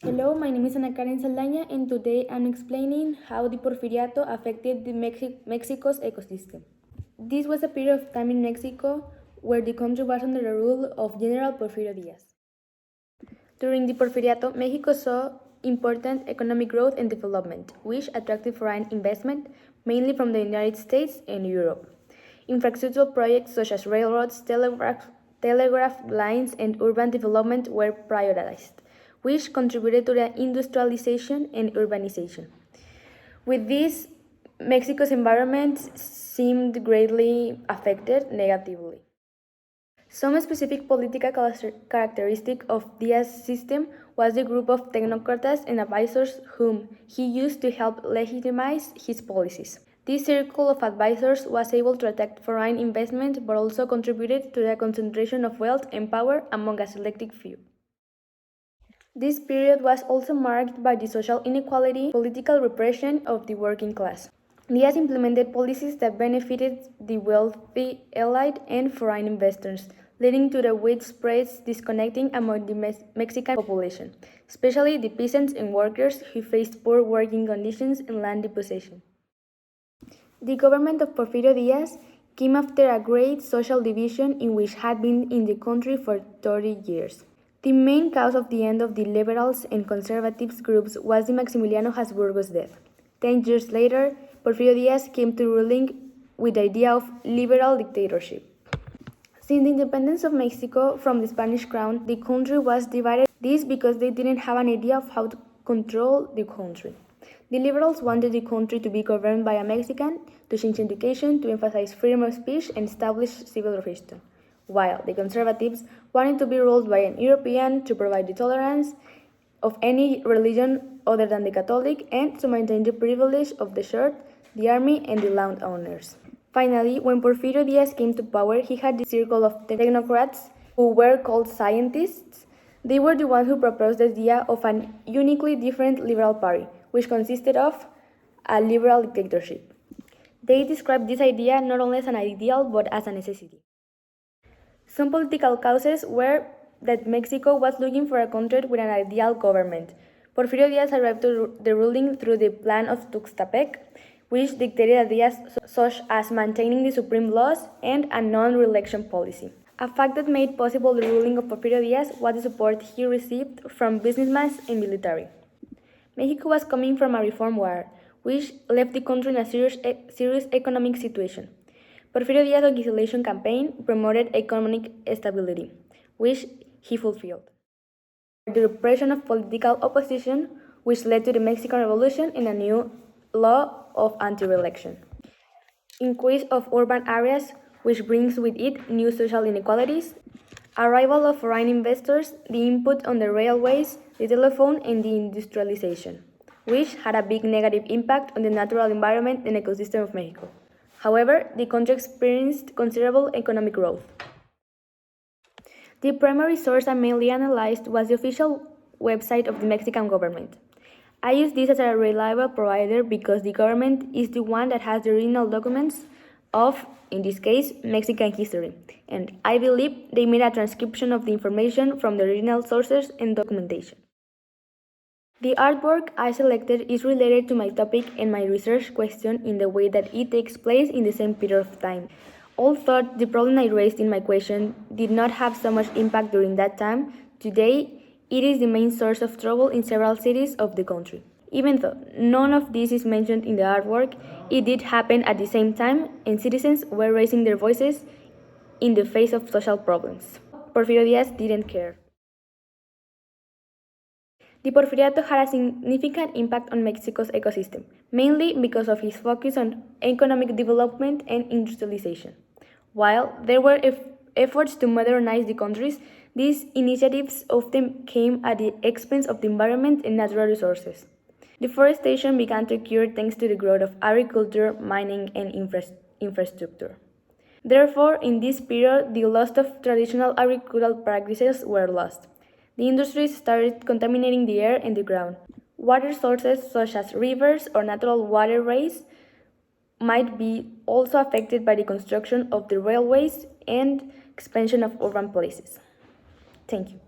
Hello, my name is Karen Saldaña, and today I'm explaining how the Porfiriato affected Mexico's ecosystem. This was a period of time in Mexico where the country was under the rule of General Porfirio Díaz. During the Porfiriato, Mexico saw important economic growth and development, which attracted foreign investment, mainly from the United States and Europe. Infrastructural projects such as railroads, telegraph lines, and urban development were prioritized, which contributed to the industrialization and urbanization. With this, Mexico's environment seemed greatly affected negatively. Some specific political characteristic of Diaz's system was the group of technocrats and advisors whom he used to help legitimize his policies. This circle of advisors was able to attract foreign investment but also contributed to the concentration of wealth and power among a selected few. This period was also marked by the social inequality and political repression of the working class. Diaz implemented policies that benefited the wealthy elite and foreign investors, leading to the widespread disconnecting among the Mexican population, especially the peasants and workers who faced poor working conditions and land dispossession. The government of Porfirio Díaz came after a great social division in which had been in the country for 30 years. The main cause of the end of the liberals and conservatives groups was the Maximiliano Habsburgo's death. 10 years later, Porfirio Díaz came to ruling with the idea of liberal dictatorship. Since the independence of Mexico from the Spanish crown, the country was divided. This because they didn't have an idea of how to control the country. The liberals wanted the country to be governed by a Mexican, to change education, to emphasize freedom of speech, and establish civil religion, while the conservatives wanted to be ruled by an European to provide the tolerance of any religion other than the Catholic and to maintain the privilege of the church, the army, and the landowners. Finally, when Porfirio Díaz came to power, he had the circle of technocrats who were called scientists. They were the ones who proposed the idea of an uniquely different liberal party, which consisted of a liberal dictatorship. They described this idea not only as an ideal but as a necessity. Some political causes were that Mexico was looking for a country with an ideal government. Porfirio Díaz arrived to the ruling through the Plan of Tuxtepec, which dictated ideas such as maintaining the supreme laws and a non-reelection policy. A fact that made possible the ruling of Porfirio Díaz was the support he received from businessmen and military. Mexico was coming from a reform war, which left the country in a serious economic situation. Porfirio Díaz's isolation campaign promoted economic stability, which he fulfilled. The repression of political opposition, which led to the Mexican Revolution and a new law of anti-reelection. Increase of urban areas, which brings with it new social inequalities. Arrival of foreign investors, the input on the railways, the telephone, and the industrialization, which had a big negative impact on the natural environment and ecosystem of Mexico. However, the country experienced considerable economic growth. The primary source I mainly analyzed was the official website of the Mexican government. I use this as a reliable provider because the government is the one that has the original documents of, in this case, Mexican history, and I believe they made a transcription of the information from the original sources and documentation. The artwork I selected is related to my topic and my research question in the way that it takes place in the same period of time. Although the problem I raised in my question did not have so much impact during that time, today it is the main source of trouble in several cities of the country. Even though none of this is mentioned in the artwork, it did happen at the same time and citizens were raising their voices in the face of social problems. Porfirio Díaz didn't care. The Porfiriato had a significant impact on Mexico's ecosystem, mainly because of his focus on economic development and industrialization. While there were efforts to modernize the countries, these initiatives often came at the expense of the environment and natural resources. Deforestation began to occur thanks to the growth of agriculture, mining, and infrastructure. Therefore, in this period, the loss of traditional agricultural practices were lost. The industries started contaminating the air and the ground. Water sources such as rivers or natural waterways might be also affected by the construction of the railways and expansion of urban places. Thank you.